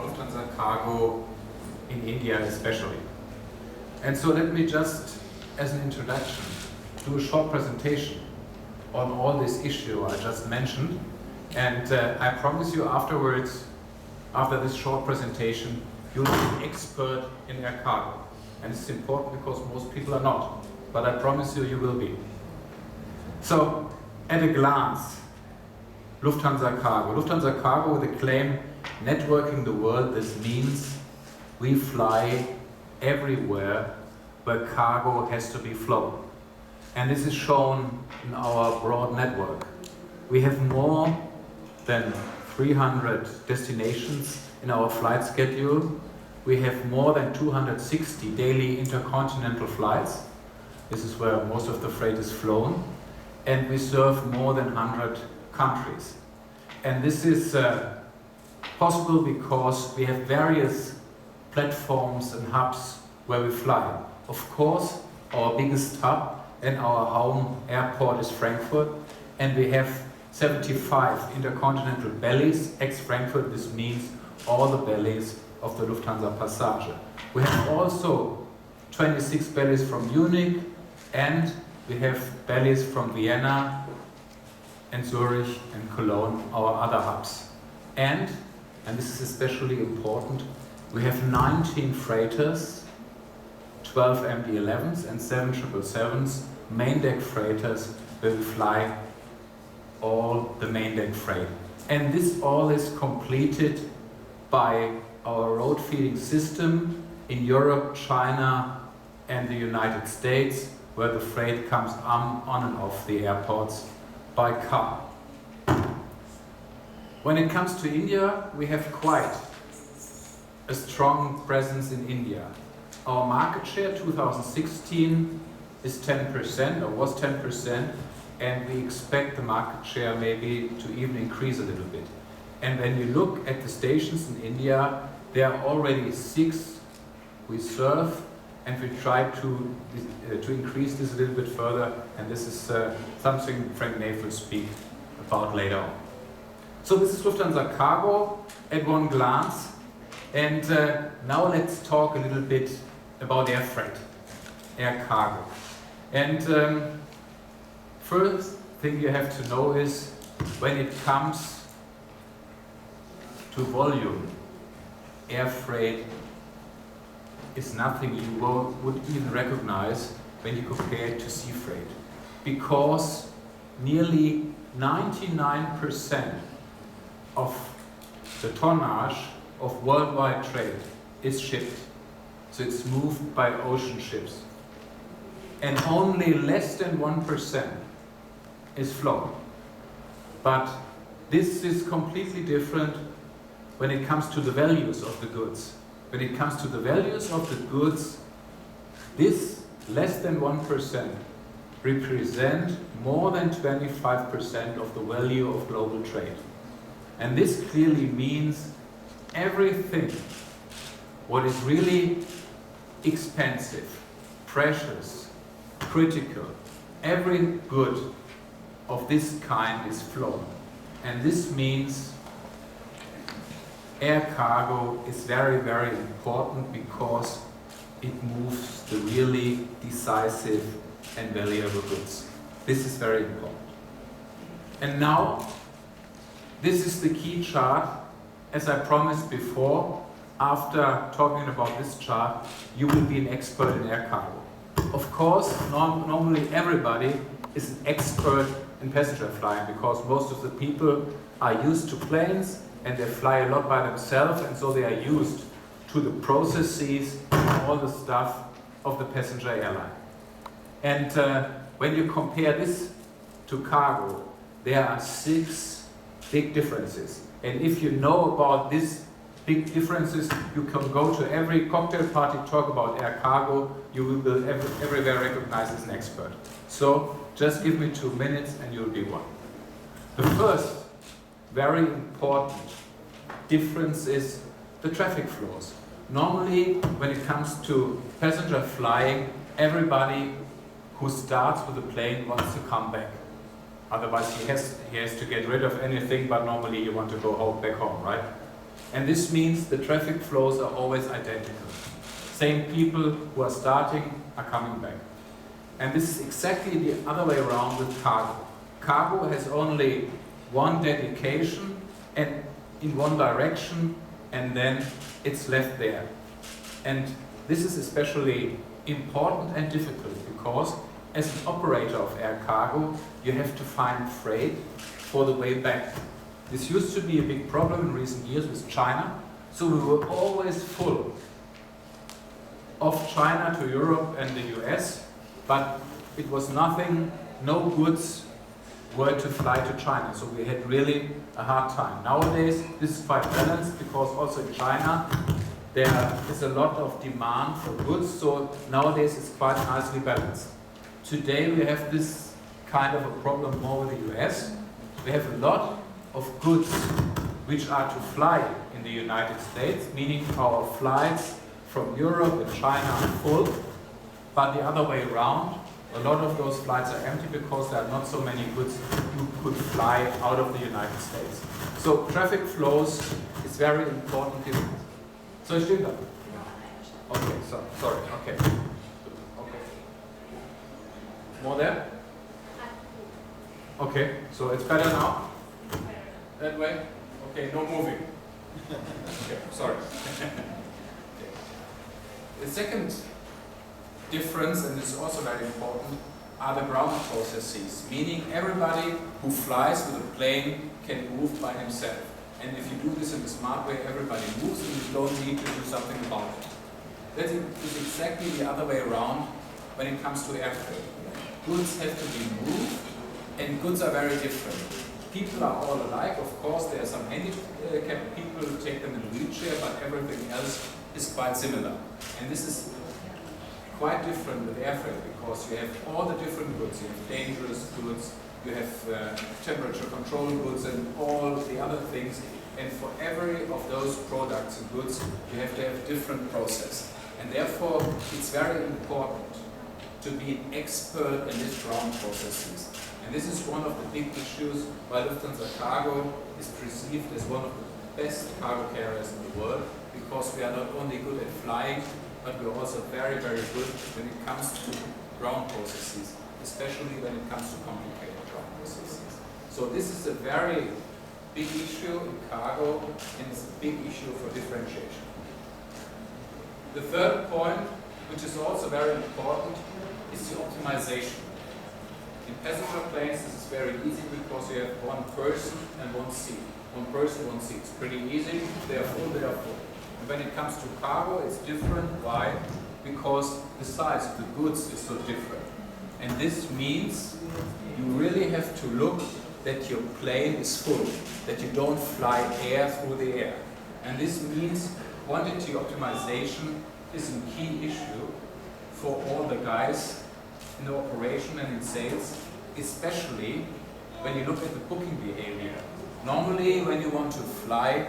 Lufthansa Cargo in India especially. And so let me just, as an introduction, do a short presentation on all this issue I just mentioned. And I promise you afterwards, after this short presentation, you'll be an expert in air cargo. And it's important because most people are not, but I promise you, you will be. So, at a glance, Lufthansa Cargo. Lufthansa Cargo with the claim, networking the world. This means we fly everywhere where cargo has to be flown. And this is shown in our broad network. We have more than 300 destinations in our flight schedule. We have more than 260 daily intercontinental flights. This is where most of the freight is flown. And we serve more than 100 countries. And this is possible because we have various platforms and hubs where we fly. Of course, our biggest hub and our home airport is Frankfurt, and we have 75 intercontinental bellies, ex-Frankfurt. This means all the bellies of the Lufthansa Passage. We have also 26 bellies from Munich, and we have bellies from Vienna and Zurich and Cologne, our other hubs. And this is especially important, we have 19 freighters, 12 MD-11s and 7 777s, main deck freighters, where we fly all the main deck freight. And this all is completed by our road feeding system in Europe, China and the United States, where the freight comes on and off the airports by car. When it comes to India, we have quite a strong presence in India. Our market share 2016 is 10%, or was 10%, and we expect the market share maybe to even increase a little bit. And when you look at the stations in India, there are already 6 we serve, and we try to increase this a little bit further, and this is something Frank Naef will speak about later on. So this is Lufthansa Cargo at one glance, and now let's talk a little bit about air freight, air cargo. And first thing you have to know is when it comes to volume, air freight is nothing you would even recognize when you compare it to sea freight, because nearly 99% of the tonnage of worldwide trade is shipped. So it's moved by ocean ships. And only less than 1% is flown. But this is completely different when it comes to the values of the goods. When it comes to the values of the goods, this less than 1% represent more than 25% of the value of global trade. And this clearly means everything what is really expensive, precious, critical, every good of this kind is flown. And this means air cargo is very, very important because it moves the really decisive and valuable goods. This is very important. And now, this is the key chart. As I promised before, after talking about this chart, you will be an expert in air cargo. Of course, normally everybody is an expert in passenger flying because most of the people are used to planes and they fly a lot by themselves, and so they are used to the processes and all the stuff of the passenger airline. And when you compare this to cargo, there are 6 big differences. And if you know about these big differences, you can go to every cocktail party, talk about air cargo, you will be everywhere recognized as an expert. So just give me 2 minutes and you'll be one. The first very important difference is the traffic flows. Normally, when it comes to passenger flying, everybody who starts with a plane wants to come back. Otherwise, he has to get rid of anything, but normally you want to go back home, right? And this means the traffic flows are always identical. Same people who are starting are coming back. And this is exactly the other way around with cargo. Cargo has only one dedication and in one direction, and then it's left there. And this is especially important and difficult because as an operator of air cargo, you have to find freight for the way back. This used to be a big problem in recent years with China, so we were always full of China to Europe and the US, but it was nothing, no goods were to fly to China, so we had really a hard time. Nowadays, this is quite balanced because also in China there is a lot of demand for goods, so nowadays it's quite nicely balanced. Today we have this kind of a problem more with the US. We have a lot of goods which are to fly in the United States, meaning our flights from Europe and China are full, but the other way around, a lot of those flights are empty because there are not so many goods who could fly out of the United States. So traffic flows is very important here. So ich stimme da. Okay, sorry, okay. More there? Okay, so it's better now? That way? Okay, no moving. Okay, sorry. Okay. The second difference, and this is also very important, are the ground processes, meaning everybody who flies with a plane can move by himself. And if you do this in a smart way, everybody moves and you don't need to do something about it. That is exactly the other way around when it comes to air freight. Goods have to be moved, and goods are very different. People are all alike, of course, there are some handicapped people who take them in a wheelchair, but everything else is quite similar. And this is quite different with air freight because you have all the different goods. You have dangerous goods, you have temperature control goods and all the other things. And for every of those products and goods, you have to have different process. And therefore, it's very important to be an expert in these ground processes. And this is one of the big issues why Lufthansa Cargo is perceived as one of the best cargo carriers in the world, because we are not only good at flying, but we're also very, very good when it comes to ground processes, especially when it comes to complicated ground processes. So this is a very big issue in cargo, and it's a big issue for differentiation. The third point, which is also very important, is the optimization. In passenger planes, this is very easy because you have one person and one seat. One person, one seat. It's pretty easy. They are full, they are full. And when it comes to cargo, it's different. Why? Because the size of the goods is so different. And this means you really have to look that your plane is full, that you don't fly air through the air. And this means quantity optimization is a key issue for all the guys in the operation and in sales, especially when you look at the booking behavior. Normally, when you want to fly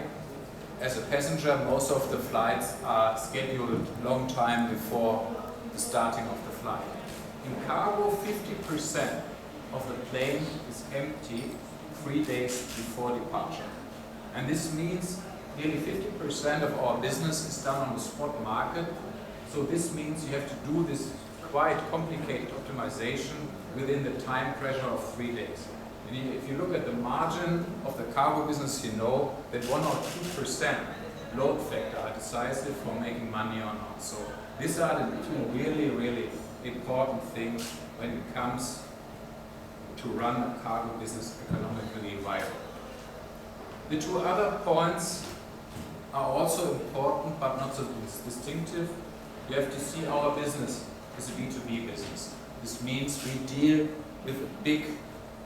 as a passenger, most of the flights are scheduled a long time before the starting of the flight. In cargo, 50% of the plane is empty 3 days before departure. And this means nearly 50% of our business is done on the spot market. So this means you have to do this quite complicated optimization within the time pressure of 3 days. And if you look at the margin of the cargo business, you know that 1 or 2% load factor are decisive for making money or not. So these are the two really, really important things when it comes to run a cargo business economically viable. The two other points are also important but not so distinctive. You have to see our business as a B2B business. This means we deal with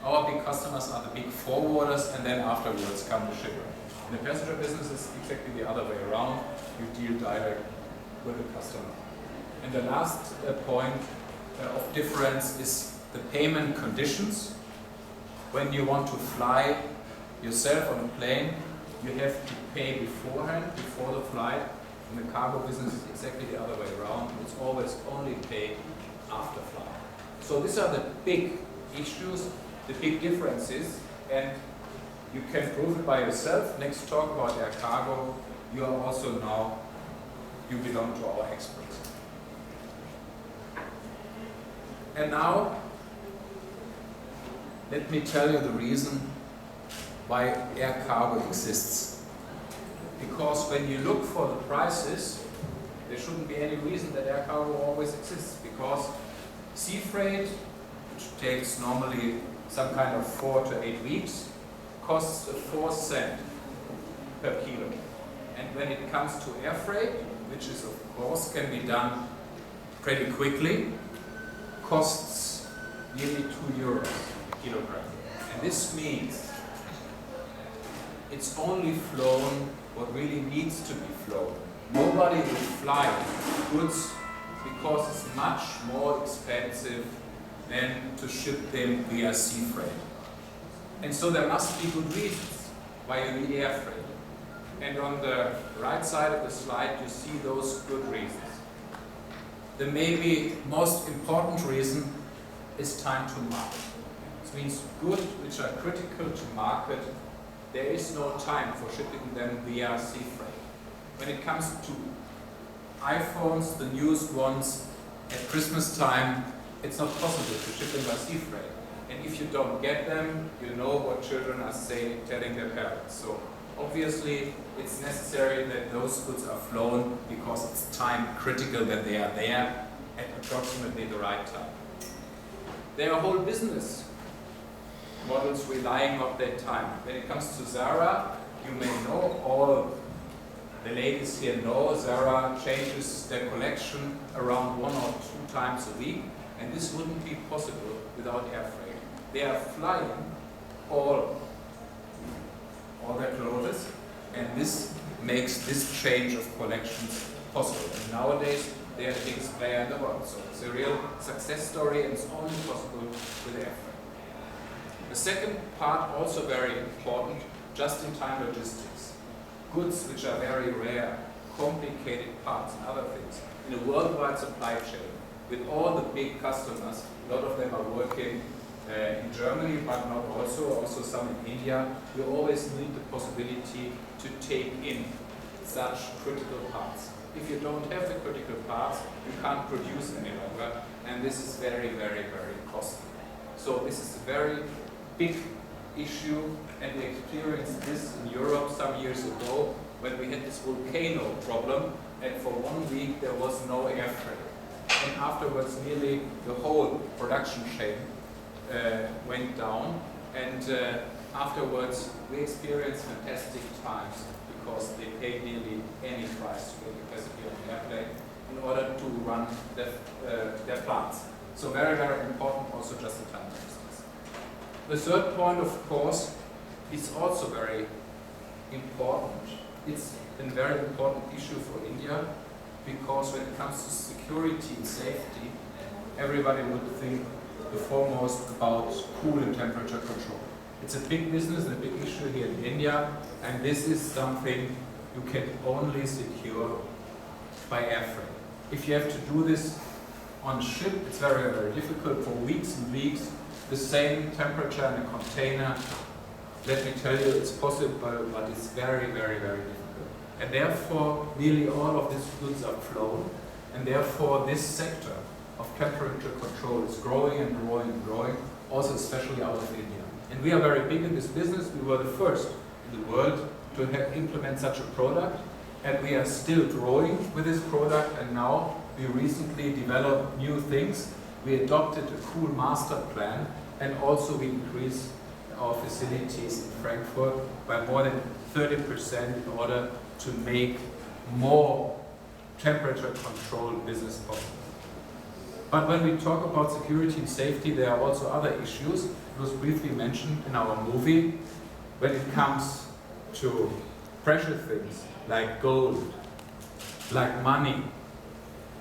our big customers are the big forwarders, and then afterwards come the shipper. In the passenger business, it's exactly the other way around. You deal direct with the customer. And the last point of difference is the payment conditions. When you want to fly yourself on a plane, you have to pay beforehand, before the flight. In the cargo business, it's exactly the other way around. It's always only paid after flight. So these are the big issues, the big differences, and You can prove it by yourself. Next talk about air cargo, you are also now, you belong to our experts. And now, let me tell you the reason why air cargo exists. Because when you look for the prices, there shouldn't be any reason that air cargo always exists. Because sea freight, which takes normally some kind of 4 to 8 weeks, costs 4 cents per kilo. And when it comes to air freight, which is of course can be done pretty quickly, costs nearly 2 euros a kilogram. And this means it's only flown what really needs to be flown. Nobody will fly goods because it's much more expensive than to ship them via sea freight. And so there must be good reasons why you need air freight. And on the right side of the slide you see those good reasons. The maybe most important reason is time to market. This means goods which are critical to market, there is no time for shipping them via sea freight. When it comes to iPhones, the newest ones, at Christmas time, it's not possible to ship them by sea freight. And if you don't get them, you know what children are telling their parents. So obviously, it's necessary that those goods are flown because it's time critical that they are there at approximately the right time. There are whole business models relying on that time. When it comes to Zara, you may know, all the ladies here know, Zara changes their collection around 1 or 2 times a week, and this wouldn't be possible without air freight. They are flying all their clothes, and this makes this change of collections possible. And nowadays, they are the biggest player in the world, so it's a real success story, and it's only possible with air freight. The second part, also very important, just-in-time logistics. Goods which are very rare, complicated parts and other things, in a worldwide supply chain, with all the big customers, a lot of them are working in Germany, but not also some in India. You always need the possibility to take in such critical parts. If you don't have the critical parts, you can't produce any longer, and this is very, very, very costly. So this is a very big issue, and we experienced this in Europe some years ago when we had this volcano problem, and for 1 week there was no air freight. And afterwards nearly the whole production chain went down, and afterwards we experienced fantastic times because they paid nearly any price to get capacity on the airplane in order to run their plants. So very, very important also just-in-time logistics. The third point, of course, is also very important. It's a very important issue for India because when it comes to security and safety, everybody would think the foremost about cool and temperature control. It's a big business and a big issue here in India, and this is something you can only secure by air freight. If you have to do this on a ship, it's very, very difficult for weeks and weeks. The same temperature in a container, let me tell you, it's possible, but it's very, very, very difficult. And therefore, nearly all of these goods are flown, and therefore this sector of temperature control is growing and growing and growing, also especially out of India. And we are very big in this business. We were the first in the world to implement such a product, and we are still growing with this product, and now we recently developed new things. We adopted a cool master plan, and also we increased our facilities in Frankfurt by more than 30% in order to make more temperature control business possible. But when we talk about security and safety, there are also other issues. It was briefly mentioned in our movie. When it comes to precious things like gold, like money,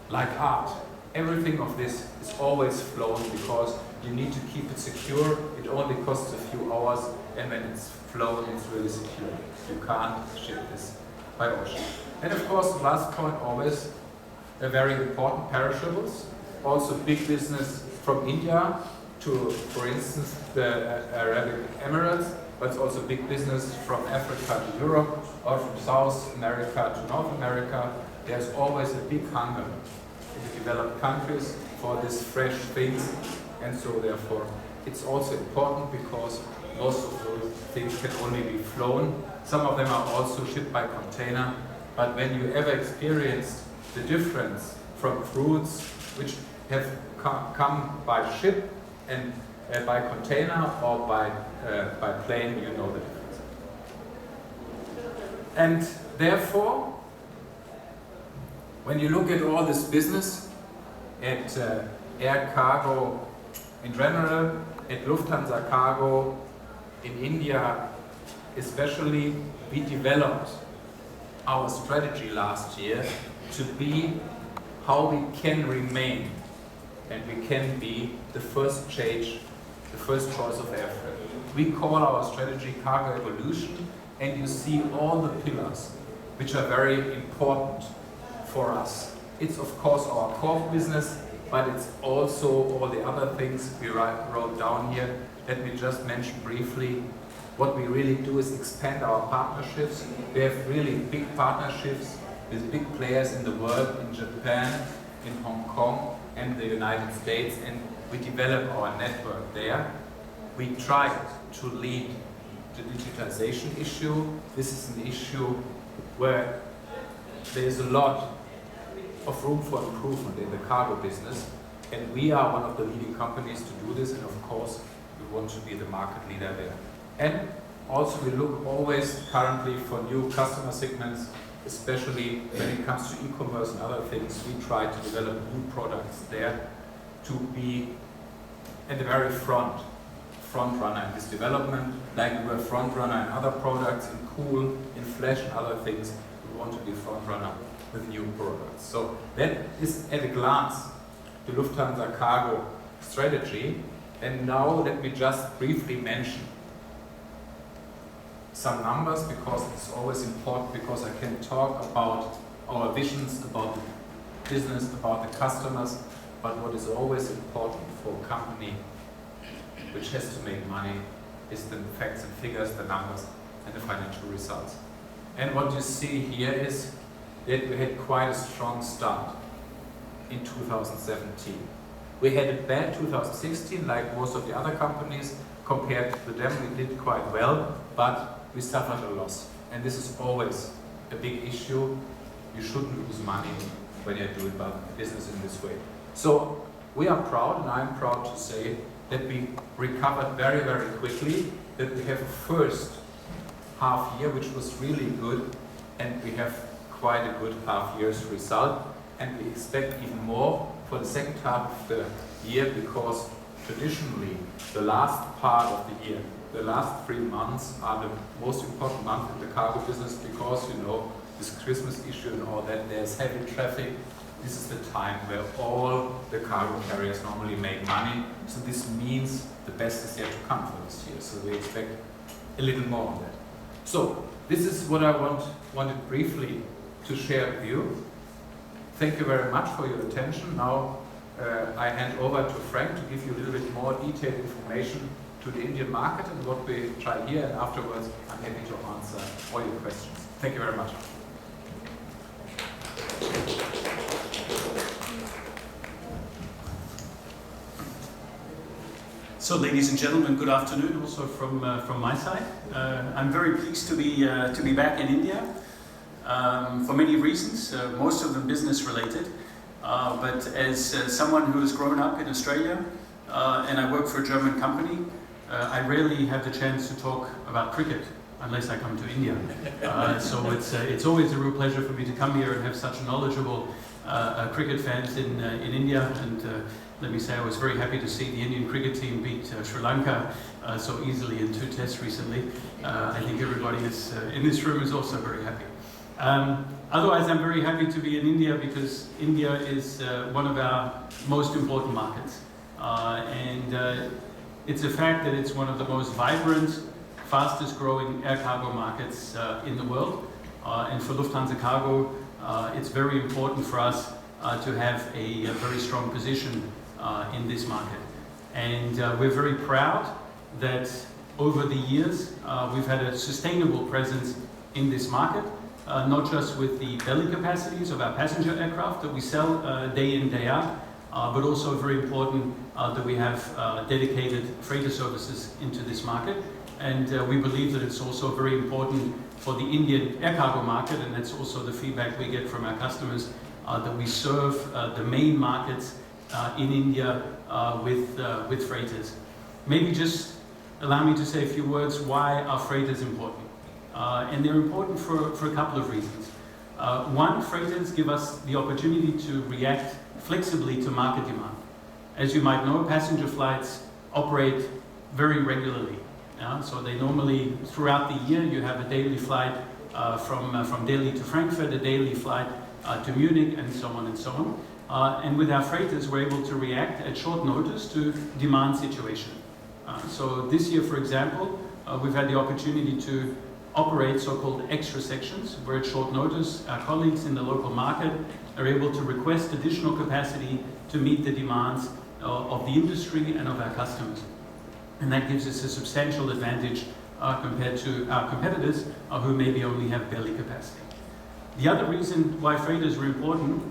like art, everything of this is always flown because you need to keep it secure. It only costs a few hours, and when it's flown, it's really secure. You can't ship this by ocean. And of course, the last point, always a very important, perishables. Also big business from India to, for instance, the Arabic Emirates. but it's also big business from Africa to Europe or from South America to North America. There's always a big hunger in the developed countries for these fresh things, and so therefore it's also important because most of those things can only be flown. Some of them are also shipped by container, but when you ever experienced the difference from fruits which have come by ship and by container or by plane, you know the difference. And therefore, when you look at all this business at air cargo in general, at Lufthansa Cargo in India especially, we developed our strategy last year to be how we can remain and we can be the first change, the first choice of air freight. We call our strategy Cargo Evolution, and you see all the pillars which are very important for us. It's of course our core business, but it's also all the other things we wrote down here. Let me just mention briefly. What we really do is expand our partnerships. We have really big partnerships with big players in the world, in Japan, in Hong Kong, and the United States, and we develop our network there. We try to lead the digitization issue. This is an issue where there is a lot of room for improvement in the cargo business, and we are one of the leading companies to do this, and of course we want to be the market leader there. And also we look always currently for new customer segments, especially when it comes to e-commerce and other things. We try to develop new products there to be at the very front runner in this development, like we were front runner in other products, in cool, in flash and other things. We want to be front runner with new products. So that is at a glance the Lufthansa Cargo strategy. And now let me just briefly mention some numbers, because it's always important, because I can talk about our visions, about the business, about the customers, but what is always important for a company which has to make money is the facts and figures, the numbers and the financial results. And what you see here is that we had quite a strong start in 2017. We had a bad 2016, like most of the other companies. Compared to them, we did quite well, but we suffered a loss. And this is always a big issue. You shouldn't lose money when you're doing business in this way. So we are proud, and I'm proud to say that we recovered very, very quickly, that we have a first half year which was really good, and we have quite a good half year's result, and we expect even more for the second half of the year, because traditionally the last part of the year, the last 3 months are the most important month in the cargo business, because you know this Christmas issue and all that, there's heavy traffic. This is the time where all the cargo carriers normally make money. So this means the best is yet to come for this year. So we expect a little more on that. So this is what I wanted briefly to share with you. Thank you very much for your attention. Now I hand over to Frank to give you a little bit more detailed information to the Indian market and what we try here, and afterwards I'm happy to answer all your questions. Thank you very much. So, ladies and gentlemen, good afternoon. Also from my side, I'm very pleased to be back in India for many reasons. Most of them business related, but as someone who has grown up in Australia and I work for a German company, I rarely have the chance to talk about cricket unless I come to India. So it's always a real pleasure for me to come here and have such knowledgeable cricket fans in India. And let me say, I was very happy to see the Indian cricket team beat Sri Lanka so easily in 2 tests recently. I think everybody is in this room is also very happy. Otherwise, I'm very happy to be in India because India is one of our most important markets. And it's a fact that it's one of the most vibrant, fastest growing air cargo markets in the world. And for Lufthansa Cargo, it's very important for us to have a very strong position in this market. And we're very proud that over the years, we've had a sustainable presence in this market, not just with the belly capacities of our passenger aircraft that we sell day in, day out, but also very important that we have dedicated freighter services into this market. And we believe that it's also very important for the Indian air cargo market, and that's also the feedback we get from our customers, that we serve the main markets in India with freighters. Maybe just allow me to say a few words why are freighters important. And they're important for a couple of reasons. One, freighters give us the opportunity to react flexibly to market demand. As you might know, passenger flights operate very regularly. So they normally, throughout the year, you have a daily flight from Delhi to Frankfurt, a daily flight to Munich, and so on and so on. And with our freighters, we're able to react at short notice to demand situation. So this year, for example, we've had the opportunity to operate so-called extra sections, where at short notice, our colleagues in the local market are able to request additional capacity to meet the demands of the industry and of our customers. And that gives us a substantial advantage compared to our competitors who maybe only have belly capacity. The other reason why freighters are important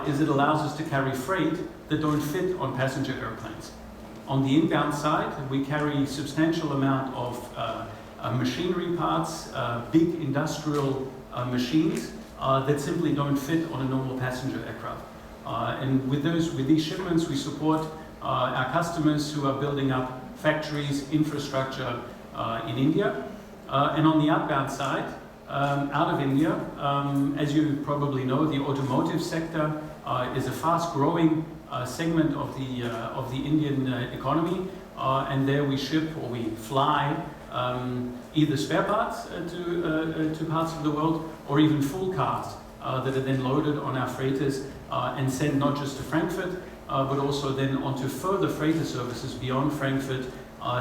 is it allows us to carry freight that don't fit on passenger airplanes. On the inbound side, we carry substantial amount of machinery parts, big industrial machines that simply don't fit on a normal passenger aircraft. And with these shipments, we support our customers who are building up factories, infrastructure in India. And on the outbound side, out of India, as you probably know, the automotive sector is a fast-growing segment of the Indian economy, and there we ship or we fly either spare parts to parts of the world, or even full cars that are then loaded on our freighters and sent not just to Frankfurt, but also then onto further freighter services beyond Frankfurt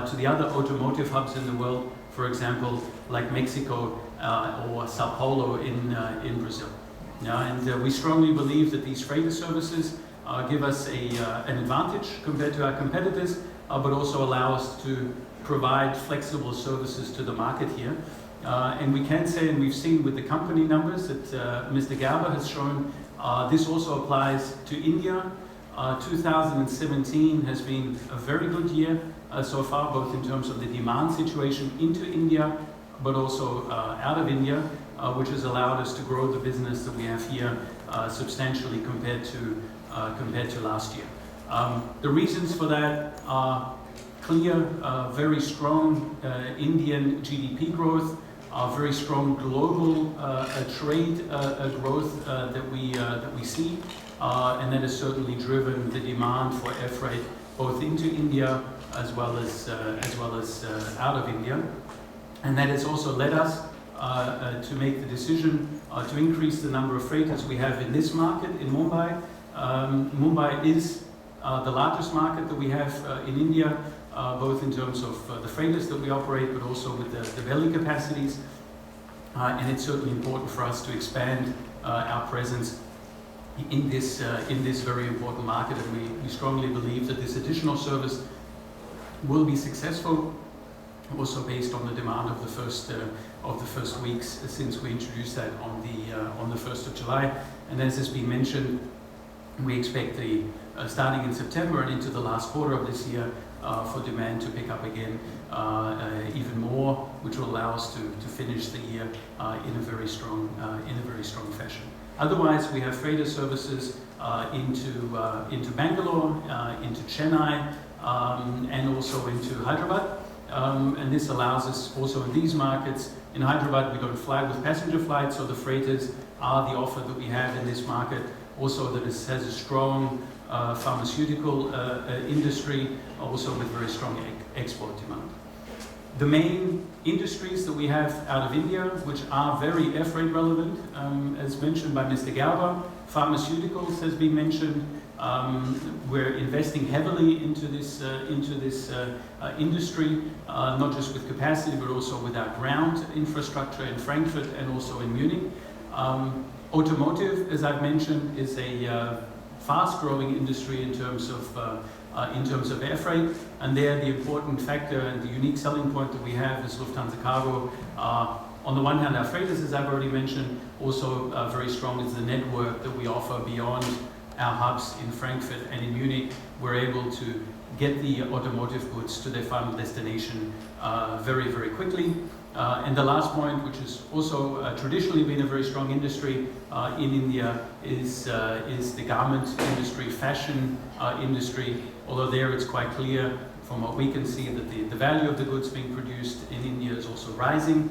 to the other automotive hubs in the world, for example, like Mexico or Sao Paulo in Brazil. And we strongly believe that these freighter services give us an advantage compared to our competitors, but also allow us to provide flexible services to the market here. And we can say, and we've seen with the company numbers that Mr. Gerber has shown, this also applies to India. 2017 has been a very good year so far, both in terms of the demand situation into India, but also out of India, which has allowed us to grow the business that we have here substantially compared to last year. The reasons for that are clear: very strong Indian GDP growth, very strong global trade growth that we see, and that has certainly driven the demand for air freight both into India as well as out of India, and that has also led us to make the decision to increase the number of freighters we have in this market in Mumbai. Mumbai is the largest market that we have in India, both in terms of the freighters that we operate, but also with the belly capacities. And it's certainly important for us to expand our presence in this very important market. And we strongly believe that this additional service will be successful, also based on the demand of the first weeks since we introduced that on the 1st of July. And as has been mentioned, we expect starting in September and into the last quarter of this year for demand to pick up again even more, which will allow us to finish the year in a very strong fashion. Otherwise, we have freighter services into Bangalore, into Chennai, and also into Hyderabad. And this allows us also in these markets. In Hyderabad, we don't fly with passenger flights, so the freighters are the offer that we have in this market. Also, that has a strong pharmaceutical industry, also with very strong export demand. The main industries that we have out of India, which are very air freight relevant, as mentioned by Mr. Gerber, pharmaceuticals has been mentioned. We're investing heavily into this industry, not just with capacity, but also with our ground infrastructure in Frankfurt and also in Munich. Automotive, as I've mentioned, is a fast-growing industry in terms of in terms of air freight. And there the important factor and the unique selling point that we have as Lufthansa Cargo, on the one hand our freighters, as I've already mentioned, also very strong is the network that we offer beyond our hubs in Frankfurt and in Munich. We're able to get the automotive goods to their final destination very, very quickly. And the last point, which has also traditionally been a very strong industry in India, is the garment industry, fashion industry. Although there it's quite clear from what we can see that the value of the goods being produced in India is also rising.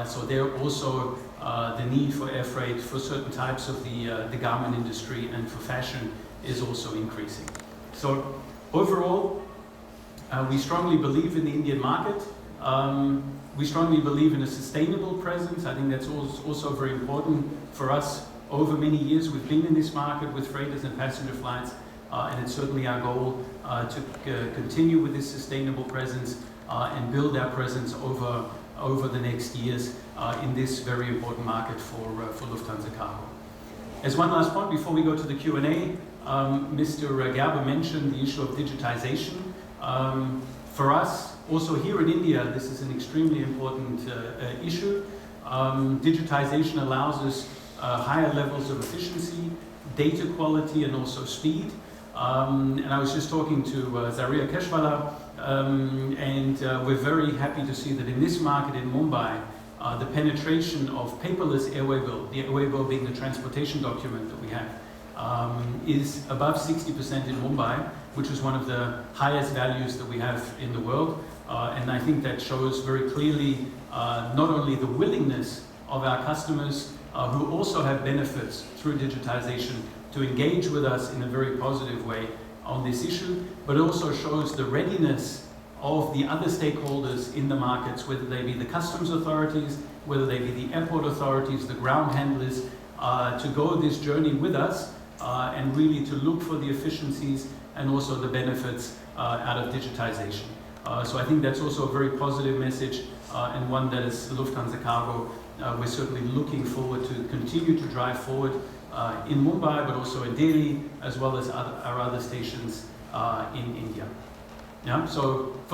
So there also the need for air freight for certain types of the garment industry and for fashion is also increasing. So overall, we strongly believe in the Indian market. We strongly believe in a sustainable presence. I think that's also very important for us. Over many years we've been in this market with freighters and passenger flights, and it's certainly our goal to continue with this sustainable presence and build our presence over the next years in this very important market for Lufthansa Cargo. As one last point before we go to the Q&A, Mr. Gerber mentioned the issue of digitization. For us, also here in India, this is an extremely important issue. Digitization allows us higher levels of efficiency, data quality, and also speed. And I was just talking to Zaria Keshwala, and we're very happy to see that in this market in Mumbai, the penetration of paperless airway bill, the airway bill being the transportation document that we have, is above 60% in Mumbai, which is one of the highest values that we have in the world. And I think that shows very clearly not only the willingness of our customers who also have benefits through digitization to engage with us in a very positive way on this issue, but it also shows the readiness of the other stakeholders in the markets, whether they be the customs authorities, whether they be the airport authorities, the ground handlers, to go this journey with us and really to look for the efficiencies and also the benefits out of digitization. So I think that's also a very positive message and one that as Lufthansa Cargo, we're certainly looking forward to continue to drive forward in Mumbai, but also in Delhi, as well as our other stations in India. Yeah, so for the